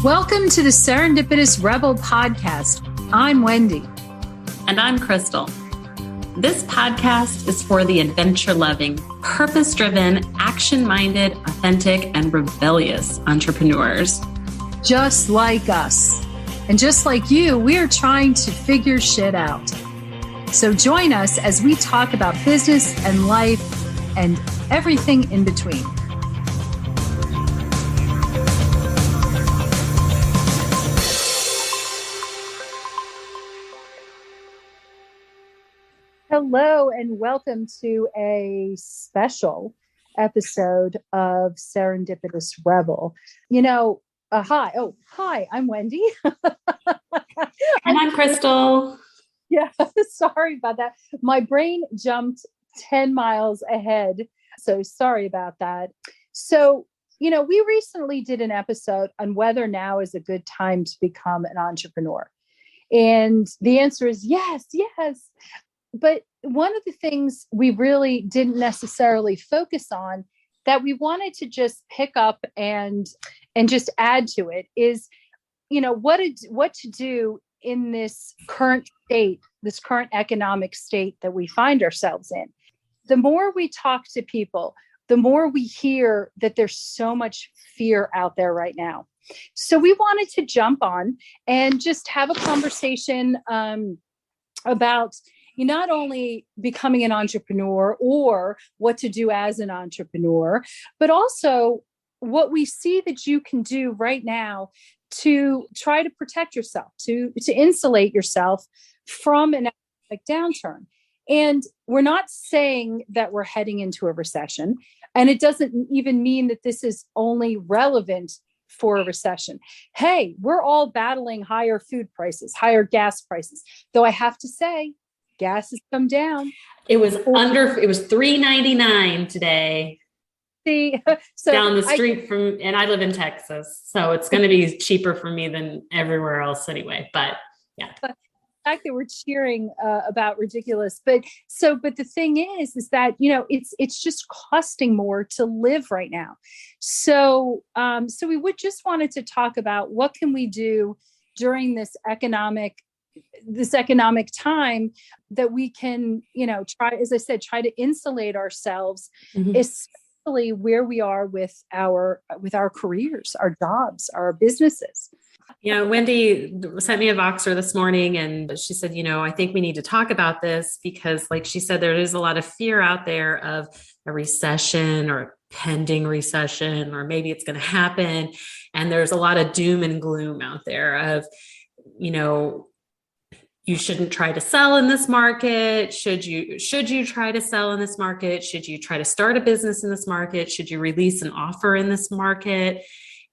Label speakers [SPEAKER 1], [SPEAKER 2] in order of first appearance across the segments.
[SPEAKER 1] Welcome to the Serendipitous Rebel Podcast. I'm Wendy.
[SPEAKER 2] And I'm Crystal. This podcast is for the adventure-loving, purpose-driven, action-minded, authentic, and rebellious entrepreneurs.
[SPEAKER 1] Just like us. And just like you, we are trying to figure shit out. So join us as we talk about business and life and everything in between. Hello and welcome to a special episode of Serendipitous Rebel. Hi, I'm Wendy.
[SPEAKER 2] And I'm Crystal.
[SPEAKER 1] Yeah, sorry about that. My brain jumped 10 miles ahead. So sorry about that. So, we recently did an episode on whether now is a good time to become an entrepreneur. And the answer is yes. But one of the things we really didn't necessarily focus on that we wanted to just pick up and just add to it is, what to do in this current state, this current economic state that we find ourselves in. The more we talk to people, the more we hear that there's so much fear out there right now. So we wanted to jump on and just have a conversation about not only becoming an entrepreneur or what to do as an entrepreneur, but also what we see that you can do right now to try to protect yourself, to insulate yourself from an economic downturn. And we're not saying that we're heading into a recession, and it doesn't even mean that this is only relevant for a recession. Hey, we're all battling higher food prices, higher gas prices, though I have to say, gas has come down.
[SPEAKER 2] It was $3.99 today.
[SPEAKER 1] See, so
[SPEAKER 2] down the street and I live in Texas, so it's going to be cheaper for me than everywhere else anyway. But yeah,
[SPEAKER 1] the fact that we're cheering about ridiculous, but the thing is that it's just costing more to live right now. So we would just wanted to talk about what can we do during this economic time that we can, try, as I said, try to insulate ourselves, especially where we are with our careers, our jobs, our businesses.
[SPEAKER 2] Wendy sent me a Voxer this morning and she said, I think we need to talk about this because like she said, there is a lot of fear out there of a recession or pending recession, or maybe it's going to happen. And there's a lot of doom and gloom out there of, you shouldn't try to sell in this market. Should you try to sell in this market? Should you try to start a business in this market? Should you release an offer in this market?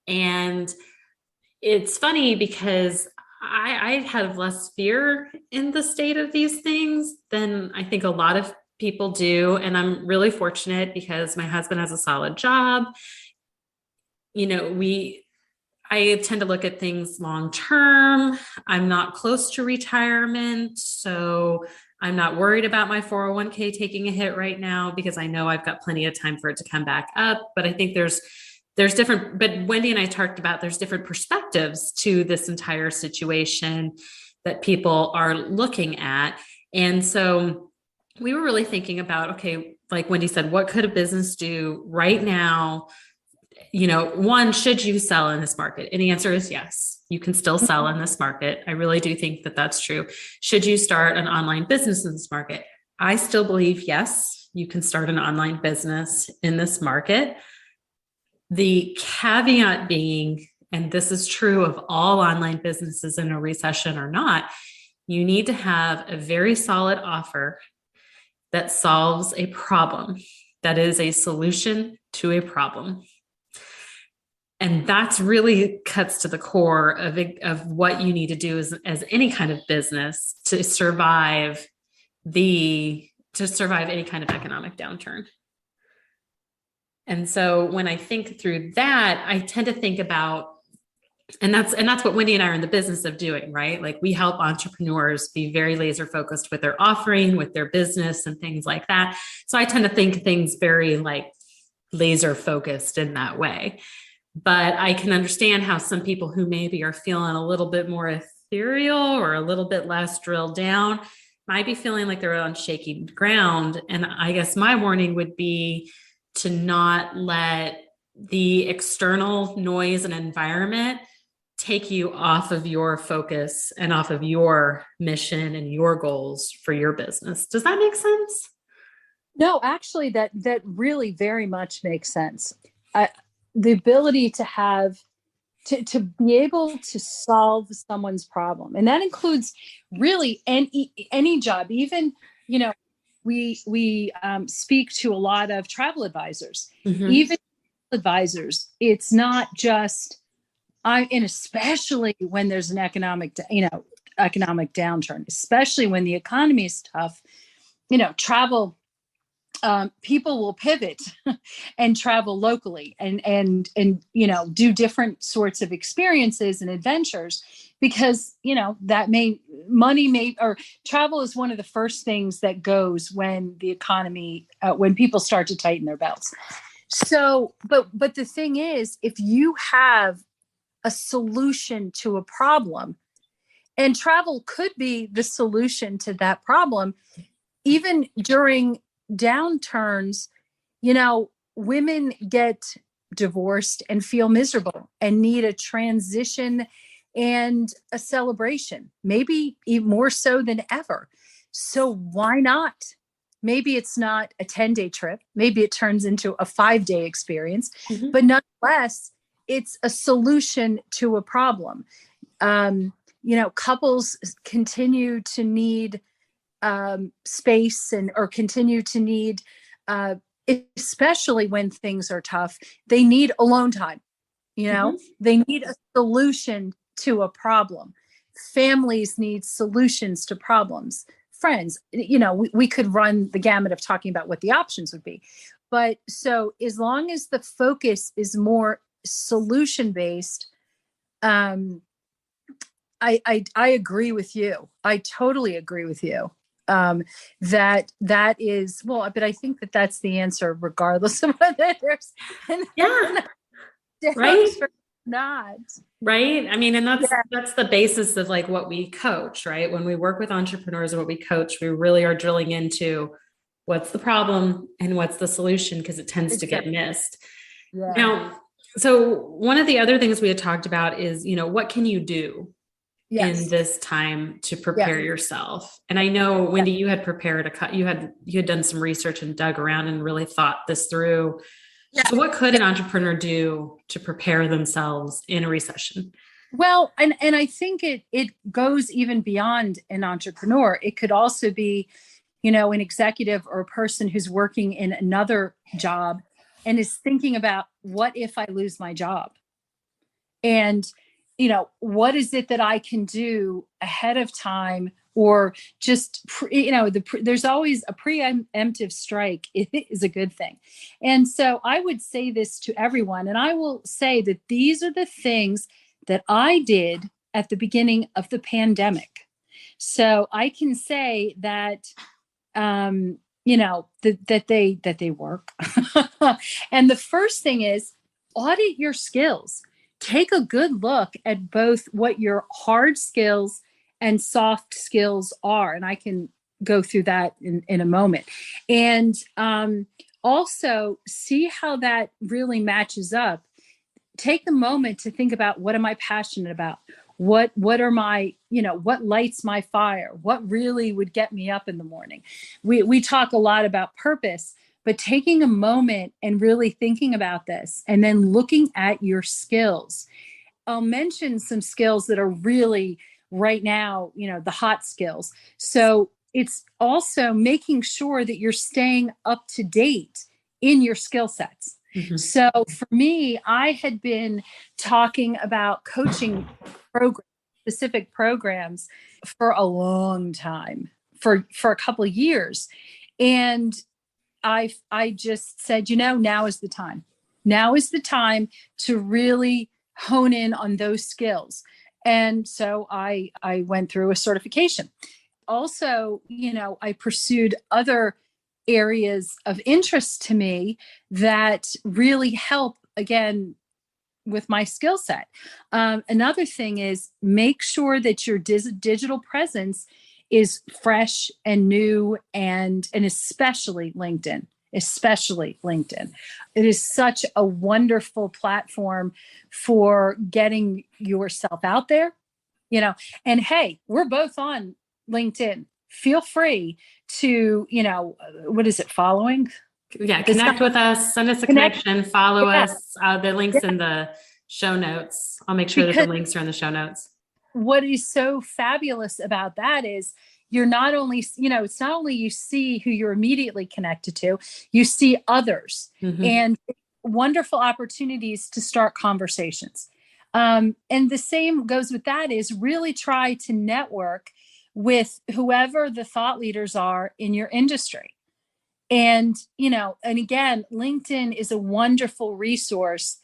[SPEAKER 2] And it's funny because I have less fear in the state of these things than I think a lot of people do. And I'm really fortunate because my husband has a solid job. I tend to look at things long-term. I'm not close to retirement, so I'm not worried about my 401k taking a hit right now because I know I've got plenty of time for it to come back up. But I think there's different, but Wendy and I talked about there's different perspectives to this entire situation that people are looking at. And so we were really thinking about, okay, like Wendy said, what could a business do right now? One, should you sell in this market? And the answer is yes, you can still sell in this market. I really do think that that's true. Should you start an online business in this market? I still believe, yes, you can start an online business in this market. The caveat being, and this is true of all online businesses in a recession or not, you need to have a very solid offer that solves a problem, that is a solution to a problem. And that's really cuts to the core of what you need to do as any kind of business to survive any kind of economic downturn. And so when I think through that, I tend to think about, and that's what Wendy and I are in the business of doing, right? Like we help entrepreneurs be very laser focused with their offering, with their business and things like that. So I tend to think things very like laser focused in that way. But I can understand how some people who maybe are feeling a little bit more ethereal or a little bit less drilled down might be feeling like they're on shaky ground. And I guess my warning would be to not let the external noise and environment take you off of your focus and off of your mission and your goals for your business. Does that make sense?
[SPEAKER 1] No, actually, that really very much makes sense. The ability to have to be able to solve someone's problem, and that includes really any job. Even, we speak to a lot of travel advisors.
[SPEAKER 2] Mm-hmm.
[SPEAKER 1] Even advisors, it's not just and especially when there's an economic downturn, especially when the economy is tough. Travel. People will pivot and travel locally and do different sorts of experiences and adventures because that or travel is one of the first things that goes when the economy when people start to tighten their belts. So but the thing is, if you have a solution to a problem, and travel could be the solution to that problem, even during downturns, women get divorced and feel miserable and need a transition and a celebration, maybe even more so than ever. So why not? Maybe it's not a 10-day trip. Maybe it turns into a 5-day experience,
[SPEAKER 2] Mm-hmm.
[SPEAKER 1] but nonetheless, it's a solution to a problem. Couples continue to need space or continue to need, especially when things are tough, they need alone time.
[SPEAKER 2] Mm-hmm.
[SPEAKER 1] They need a solution to a problem. Families need solutions to problems. Friends, we could run the gamut of talking about what the options would be. But so as long as the focus is more solution based, I agree with you. I totally agree with you. That is, well, but I think that's the answer, regardless of whether there's
[SPEAKER 2] right,
[SPEAKER 1] or not.
[SPEAKER 2] Right. I mean, and that's the basis of like what we coach, right? When we work with entrepreneurs and what we coach, we really are drilling into what's the problem and what's the solution, because it tends to get missed.
[SPEAKER 1] Yeah.
[SPEAKER 2] Now, so one of the other things we had talked about is, what can you do in this time to prepare yourself? And I know, Wendy, you had prepared you had done some research and dug around and really thought this through. Yeah. So what could an entrepreneur do to prepare themselves in a recession?
[SPEAKER 1] Well, and I think it goes even beyond an entrepreneur. It could also be, an executive or a person who's working in another job and is thinking about, what if I lose my job? And what is it that I can do ahead of time, or just, there's always a preemptive strike. It is a good thing. And so I would say this to everyone, and I will say that these are the things that I did at the beginning of the pandemic. So I can say that, that they work. And the first thing is, audit your skills. Take a good look at both what your hard skills and soft skills are. And I can go through that in a moment. And also see how that really matches up. Take the moment to think about, what am I passionate about? What are my, what lights my fire? What really would get me up in the morning? We talk a lot about purpose, but taking a moment and really thinking about this, and then looking at your skills. I'll mention some skills that are really right now, the hot skills. So it's also making sure that you're staying up to date in your skill sets. Mm-hmm. So for me, I had been talking about coaching specific programs for a long time, for a couple of years. And I just said, now is the time. Now is the time to really hone in on those skills. And so I went through a certification. Also, I pursued other areas of interest to me that really help, again, my skill set. Another thing is make sure that your digital presence is fresh and new, and especially LinkedIn. Especially LinkedIn. It is such a wonderful platform for getting yourself out there, and hey, we're both on LinkedIn. Feel free to, what is it? Following?
[SPEAKER 2] Yeah. Connect with us, send us a connection, follow us. The link's in the show notes. I'll make sure that the links are in the show notes.
[SPEAKER 1] What is so fabulous about that is you're not only, it's not only you see who you're immediately connected to, you see others and wonderful opportunities to start conversations. And the same goes with that is really try to network with whoever the thought leaders are in your industry. And, and again, LinkedIn is a wonderful resource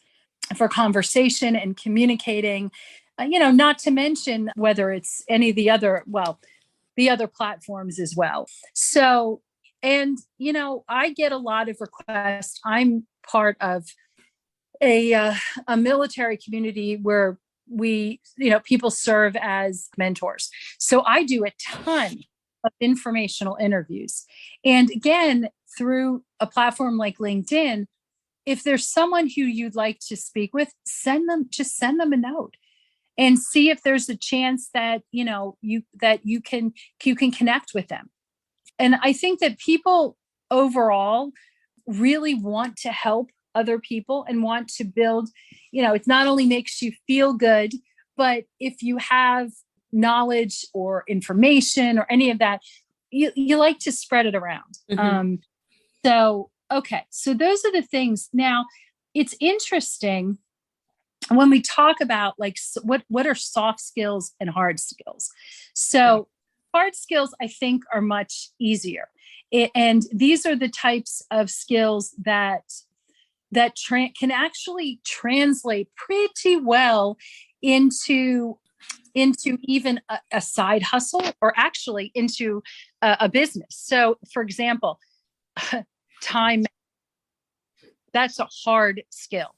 [SPEAKER 1] for conversation and communicating, not to mention whether it's any of the other platforms as well. So, and, I get a lot of requests. I'm part of a military community where we, people serve as mentors. So I do a ton of informational interviews. And again, through a platform like LinkedIn, if there's someone who you'd like to speak with, send them a note. And see if there's a chance that, you can connect with them. And I think that people overall really want to help other people and want to build, it not only makes you feel good, but if you have knowledge or information or any of that, you like to spread it around. Okay. So those are the things. Now, it's interesting when we talk about what are soft skills and hard skills. So hard skills, I think, are much easier. And these are the types of skills that can actually translate pretty well into even a side hustle, or actually into a business. So, for example, time, that's a hard skill.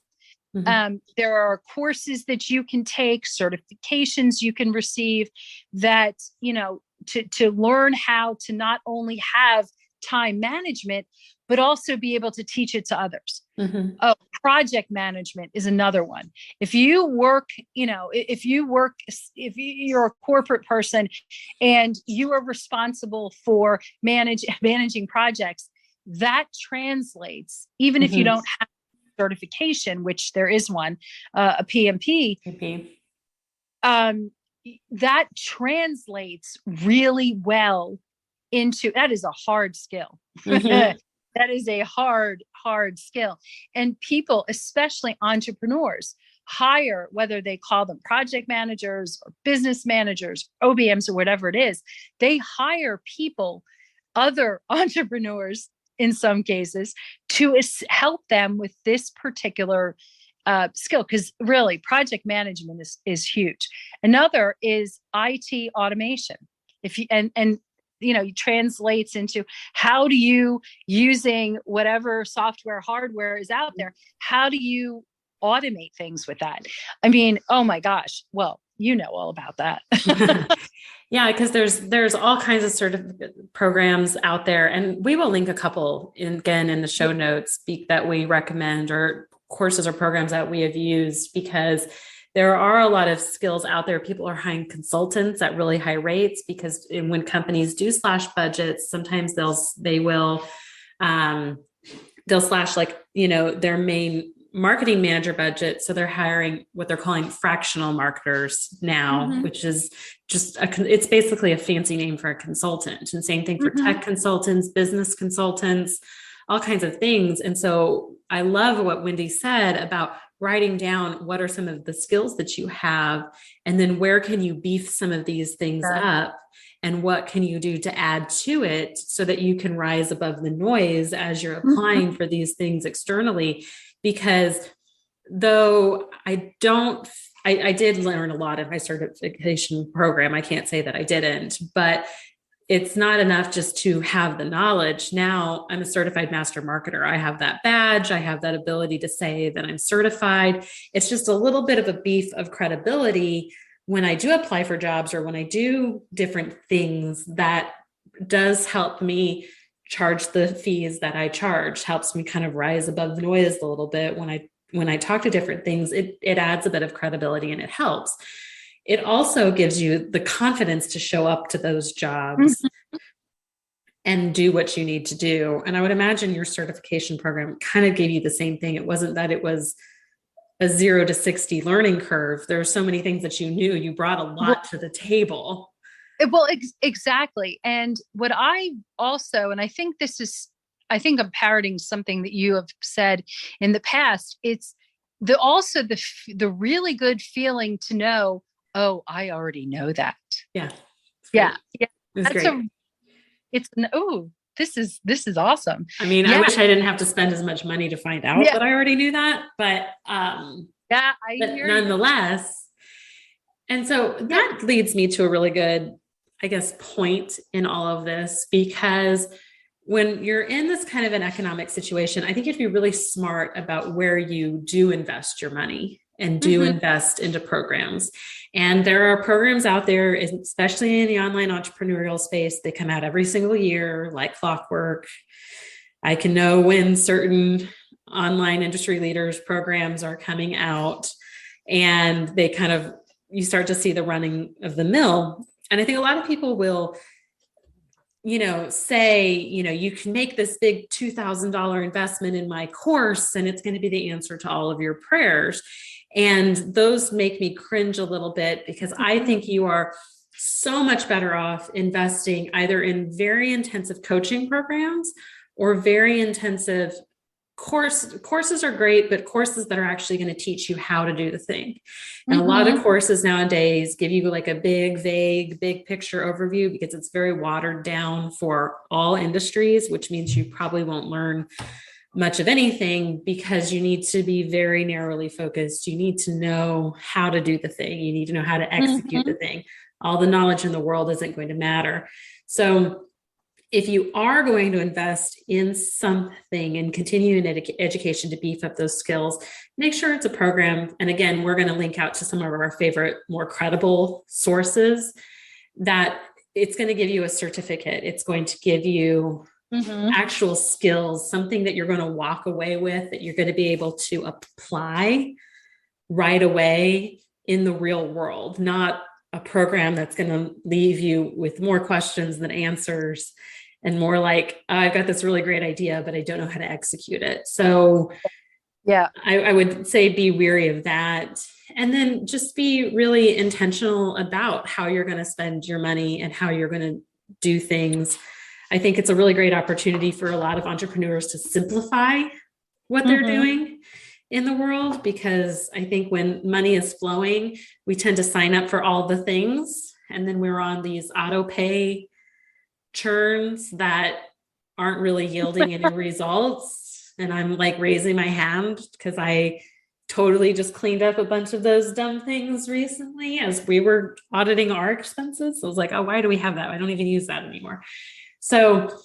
[SPEAKER 1] There are courses that you can take, certifications you can receive that, to learn how to not only have time management, but also be able to teach it to others. Project management is another one. If you're a corporate person and you are responsible for managing projects, that translates, even if you don't have certification, which there is one, a PMP, that translates really well into, that is a hard skill. That is a hard skill. And people, especially entrepreneurs, hire, whether they call them project managers or business managers, OBMs, or whatever it is, they hire people, other entrepreneurs in some cases, to help them with this particular skill. Because really, project management is huge. Another is IT automation. If you translates into how do you, using whatever software, hardware is out there, how do you automate things with that? I mean, oh my gosh. Well, all about that.
[SPEAKER 2] Yeah, because there's all kinds of programs out there, and we will link a couple in the show notes that we recommend, or courses or programs that we have used, because there are a lot of skills out there. People are hiring consultants at really high rates, because when companies do slash budgets, sometimes they'll slash their main marketing manager budget. So they're hiring what they're calling fractional marketers now, which is just it's basically a fancy name for a consultant. And same thing for tech consultants, business consultants, all kinds of things. And so I love what Wendy said about writing down what are some of the skills that you have, and then where can you beef some of these things up, and what can you do to add to it so that you can rise above the noise as you're applying for these things externally. Because though I did learn a lot in my certification program, I can't say that I didn't, but it's not enough just to have the knowledge. Now I'm a certified master marketer. I have that badge. I have that ability to say that I'm certified. It's just a little bit of a beef of credibility when I do apply for jobs or when I do different things. That does help me charge the fees that I charge, helps me kind of rise above the noise a little bit. When I talk to different things, it adds a bit of credibility and it helps. It also gives you the confidence to show up to those jobs and do what you need to do. And I would imagine your certification program kind of gave you the same thing. It wasn't that it was a 0 to 60 learning curve. There are so many things that you knew. You brought a lot to the table.
[SPEAKER 1] Well, exactly. And what I also, and I think I'm parroting something that you have said in the past. It's the really good feeling to know, oh, I already know that.
[SPEAKER 2] Yeah.
[SPEAKER 1] Yeah.
[SPEAKER 2] It's great.
[SPEAKER 1] This is awesome.
[SPEAKER 2] I mean, I wish I didn't have to spend as much money to find out that I already knew that, but nonetheless. And so that leads me to a really good, I guess, point in all of this, because when you're in this kind of an economic situation, I think you have to be really smart about where you do invest your money and do invest into programs. And there are programs out there, especially in the online entrepreneurial space. They come out every single year, like clockwork. I can know when certain online industry leaders programs are coming out, and you start to see the running of the mill. And I think a lot of people will, say, you can make this big $2,000 investment in my course and it's going to be the answer to all of your prayers. And those make me cringe a little bit, because I think you are so much better off investing either in very intensive coaching programs or very intensive courses are great, but courses that are actually going to teach you how to do the thing. And a lot of courses nowadays give you like a big, vague, big picture overview, because it's very watered down for all industries, which means you probably won't learn much of anything, because you need to be very narrowly focused. You need to know how to do the thing. You need to know how to execute the thing. All the knowledge in the world isn't going to matter. So if you are going to invest in something and continue in education to beef up those skills, make sure it's a program. And again, we're going to link out to some of our favorite, more credible sources, that it's going to give you a certificate. It's going to give you actual skills, something that you're going to walk away with, that you're going to be able to apply right away in the real world, not a program that's going to leave you with more questions than answers, and more like, I've got this really great idea, but I don't know how to execute it. So I would say be wary of that. And then just be really intentional about how you're going to spend your money and how you're going to do things. I think it's a really great opportunity for a lot of entrepreneurs to simplify what they're doing in the world, because I think when money is flowing, we tend to sign up for all the things, and then we're on these auto pay churns that aren't really yielding any results. And I'm like raising my hand because I totally just cleaned up a bunch of those dumb things recently as we were auditing our expenses. So I was like, oh, why do we have that? I don't even use that anymore. So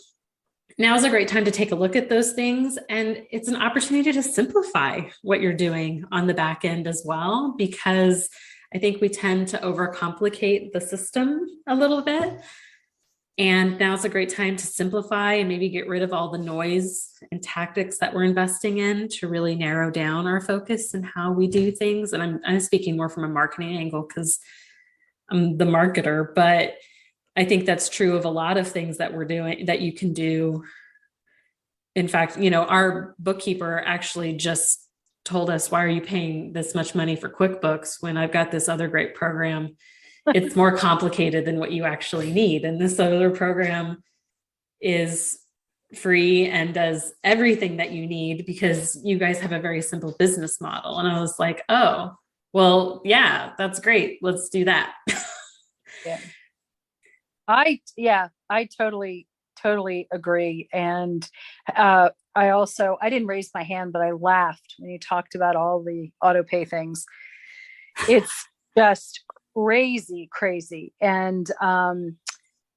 [SPEAKER 2] now is a great time to take a look at those things. And it's an opportunity to simplify what you're doing on the back end as well, because I think we tend to overcomplicate the system a little bit. And now is a great time to simplify and maybe get rid of all the noise and tactics that we're investing in to really narrow down our focus and how we do things. And I'm speaking more from a marketing angle because I'm the marketer, but I think that's true of a lot of things that we're doing that you can do. In fact, our bookkeeper actually just told us, why are you paying this much money for QuickBooks when I've got this other great program? It's more complicated than what you actually need. And this other program is free and does everything that you need because you guys have a very simple business model. And I was like, oh, well, yeah, that's great. Let's do that.
[SPEAKER 1] I totally agree. And I didn't raise my hand, but I laughed when you talked about all the auto pay things. It's just crazy. And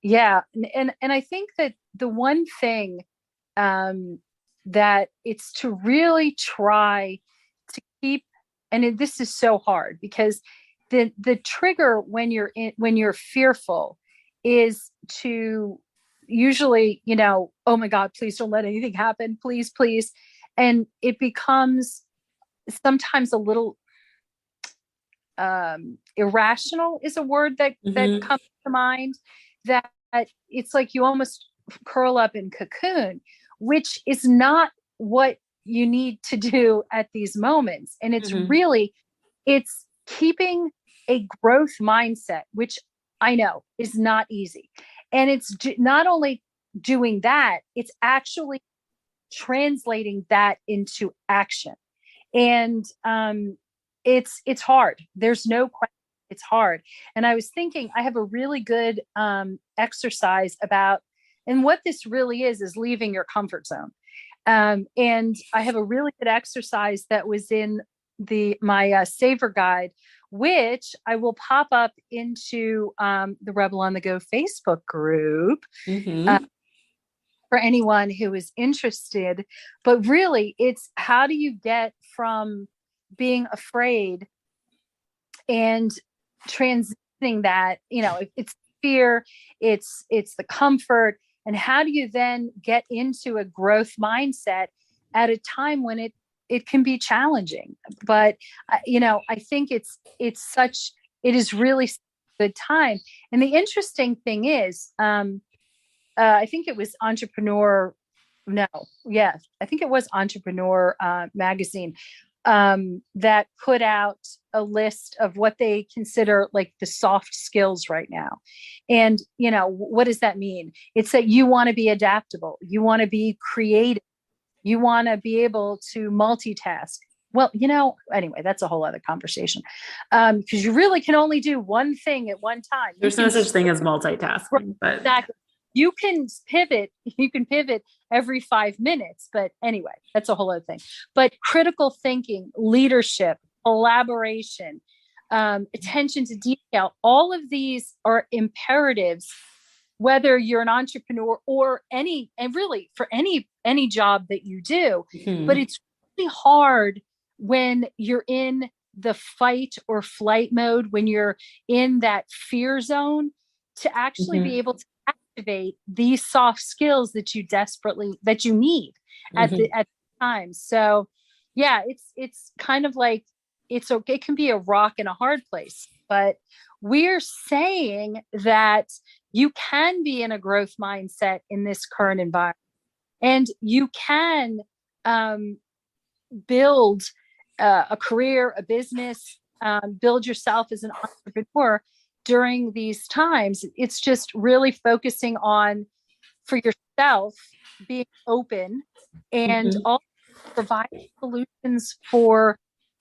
[SPEAKER 1] Yeah. And I think that the one thing that it's to really try to keep, this is so hard because the trigger when you're fearful is to usually, oh my God, please don't let anything happen. Please, please. And it becomes sometimes a little irrational is a word that comes to mind, that it's like you almost curl up in cocoon, which is not what you need to do at these moments. And it's really, it's keeping a growth mindset, which I know is not easy. And it's not only doing that, it's actually translating that into action. And it's hard. There's no question. It's hard. And I was thinking, I have a really good exercise about, and what this really is leaving your comfort zone. And I have a really good exercise that was in my Savor Guide, which I will pop up into the Rebel on the Go Facebook group for anyone who is interested. But really, it's how do you get from being afraid and transitioning that, it's fear, it's the comfort, and how do you then get into a growth mindset at a time when it can be challenging. But I think it is really a good time. And the interesting thing is, I think it was Entrepreneur magazine that put out a list of what they consider like the soft skills right now. And, what does that mean? It's that you want to be adaptable. You want to be creative. You want to be able to multitask. Well, anyway, that's a whole other conversation. Because you really can only do one thing at one time.
[SPEAKER 2] There's no such thing as multitasking, but
[SPEAKER 1] exactly. You can pivot every 5 minutes, but anyway, that's a whole other thing. But critical thinking, leadership, collaboration, attention to detail, all of these are imperatives, whether you're an entrepreneur or really for any job that you do. But it's really hard when you're in the fight or flight mode, when you're in that fear zone, to actually be able to activate these soft skills that you need at the time. So yeah, it's kind of like, it's okay. It can be a rock and a hard place, but we're saying that you can be in a growth mindset in this current environment, and you can build a career, a business, build yourself as an entrepreneur during these times. It's just really focusing on, for yourself, being open and also providing solutions for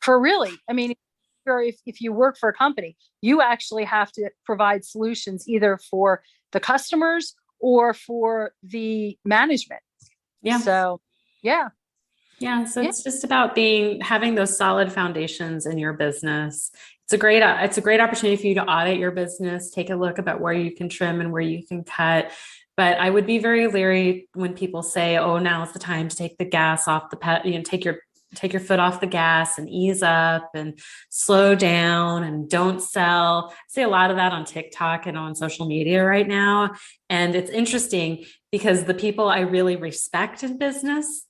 [SPEAKER 1] really, if you work for a company, you actually have to provide solutions either for the customers or for the management.
[SPEAKER 2] Yeah.
[SPEAKER 1] So, yeah.
[SPEAKER 2] Yeah. So it's just about having those solid foundations in your business. It's a great opportunity for you to audit your business, take a look about where you can trim and where you can cut. But I would be very leery when people say, "Oh, now is the time to take the gas off take your foot off the gas and ease up and slow down and don't sell." I see a lot of that on TikTok and on social media right now. And it's interesting because the people I really respect in business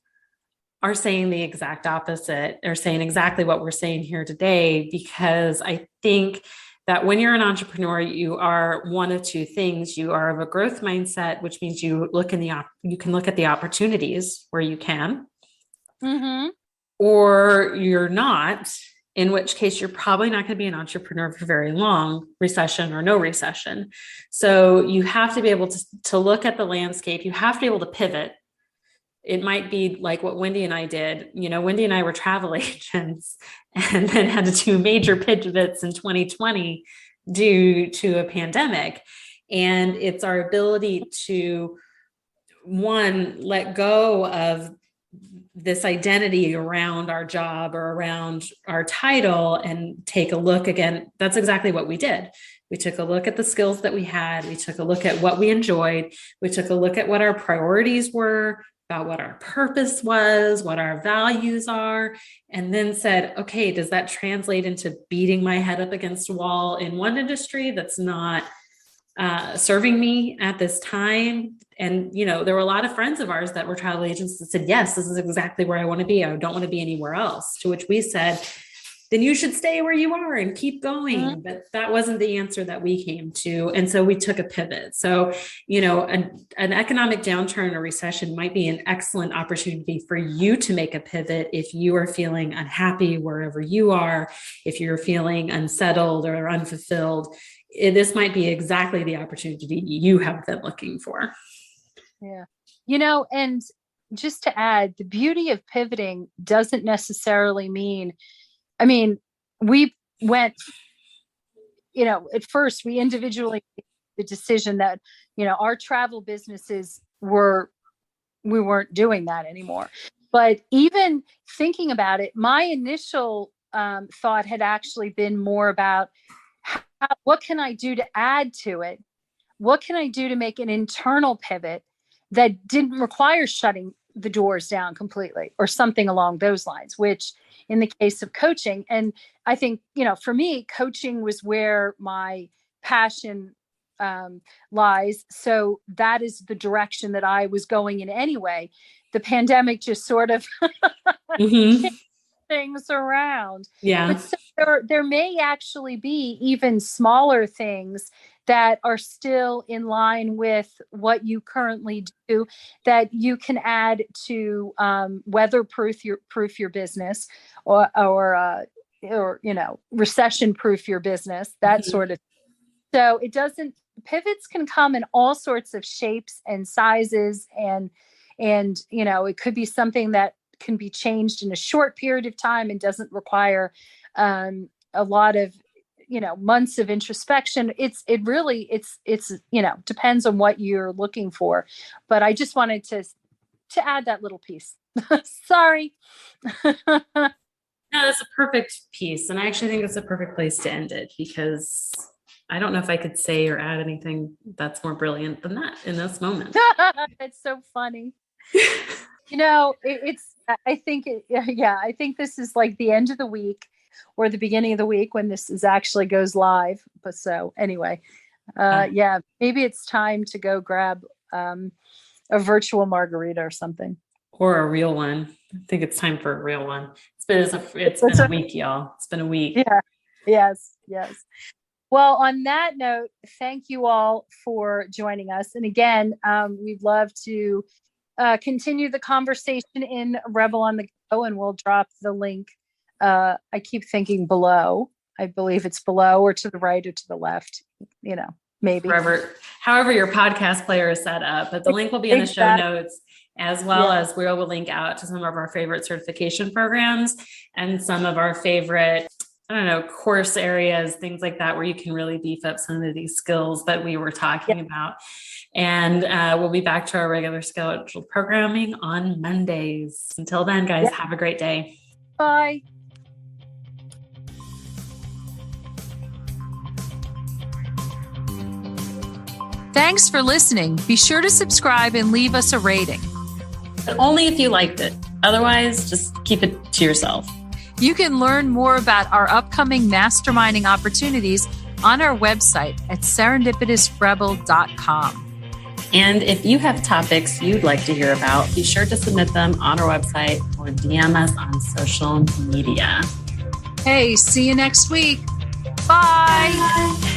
[SPEAKER 2] are saying the exact opposite, or saying exactly what we're saying here today, because I think that when you're an entrepreneur, you are one of two things. You are of a growth mindset, which means you can look at the opportunities where you can, or you're not, in which case you're probably not going to be an entrepreneur for very long, recession or no recession. So you have to be able to look at the landscape. You have to be able to pivot. It might be like what Wendy and I did. Wendy and I were travel agents and then had to do major pivots in 2020 due to a pandemic. And it's our ability to, one, let go of this identity around our job or around our title and take a look again. That's exactly what we did. We took a look at the skills that we had. We took a look at what we enjoyed. We took a look at what our priorities were, about what our purpose was, what our values are, and then said, okay, does that translate into beating my head up against a wall in one industry that's not serving me at this time? And, there were a lot of friends of ours that were travel agents that said, yes, this is exactly where I want to be. I don't want to be anywhere else. To which we said, then you should stay where you are and keep going. Mm-hmm. But that wasn't the answer that we came to. And so we took a pivot. So, an economic downturn or recession might be an excellent opportunity for you to make a pivot if you are feeling unhappy wherever you are, if you're feeling unsettled or unfulfilled. This might be exactly the opportunity you have been looking for.
[SPEAKER 1] Yeah. And just to add, the beauty of pivoting doesn't necessarily mean, we went, at first we individually made the decision that, our travel businesses we weren't doing that anymore. But even thinking about it, my initial thought had actually been more about what can I do to add to it? What can I do to make an internal pivot that didn't require shutting the doors down completely or something along those lines, which in the case of coaching. And I think, for me, coaching was where my passion lies. So that is the direction that I was going in anyway. The pandemic just sort of
[SPEAKER 2] mm-hmm.
[SPEAKER 1] things around.
[SPEAKER 2] Yeah.
[SPEAKER 1] But so there may actually be even smaller things that are still in line with what you currently do that you can add to weatherproof your business or recession proof your business, that mm-hmm. sort of. So pivots can come in all sorts of shapes and sizes, and it could be something that can be changed in a short period of time and doesn't require a lot of months of introspection. It really depends on what you're looking for. But I just wanted to add that little piece. Sorry.
[SPEAKER 2] No, that's a perfect piece. And I actually think it's a perfect place to end it, because I don't know if I could say or add anything that's more brilliant than that in this moment.
[SPEAKER 1] It's so funny. I think this is like the end of the week or the beginning of the week when this actually goes live. But so anyway, maybe it's time to go grab a virtual margarita or something.
[SPEAKER 2] Or a real one. I think it's time for a real one. It's been a week, y'all. It's been a week.
[SPEAKER 1] Yeah. Yes. Well, on that note, thank you all for joining us. And again, we'd love to continue the conversation in Rebel on the Go, and we'll drop the link. I keep thinking below. I believe it's below or to the right or to the left, maybe.
[SPEAKER 2] However your podcast player is set up, but the link will be in the show notes, as well as we will link out to some of our favorite certification programs and some of our favorite, course areas, things like that, where you can really beef up some of these skills that we were talking about. And we'll be back to our regular scheduled programming on Mondays. Until then, guys, have a great day.
[SPEAKER 1] Bye. Thanks for listening. Be sure to subscribe and leave us a rating.
[SPEAKER 2] But only if you liked it. Otherwise, just keep it to yourself.
[SPEAKER 1] You can learn more about our upcoming masterminding opportunities on our website at serendipitousrebel.com.
[SPEAKER 2] And if you have topics you'd like to hear about, be sure to submit them on our website or DM us on social media.
[SPEAKER 1] Hey, see you next week. Bye.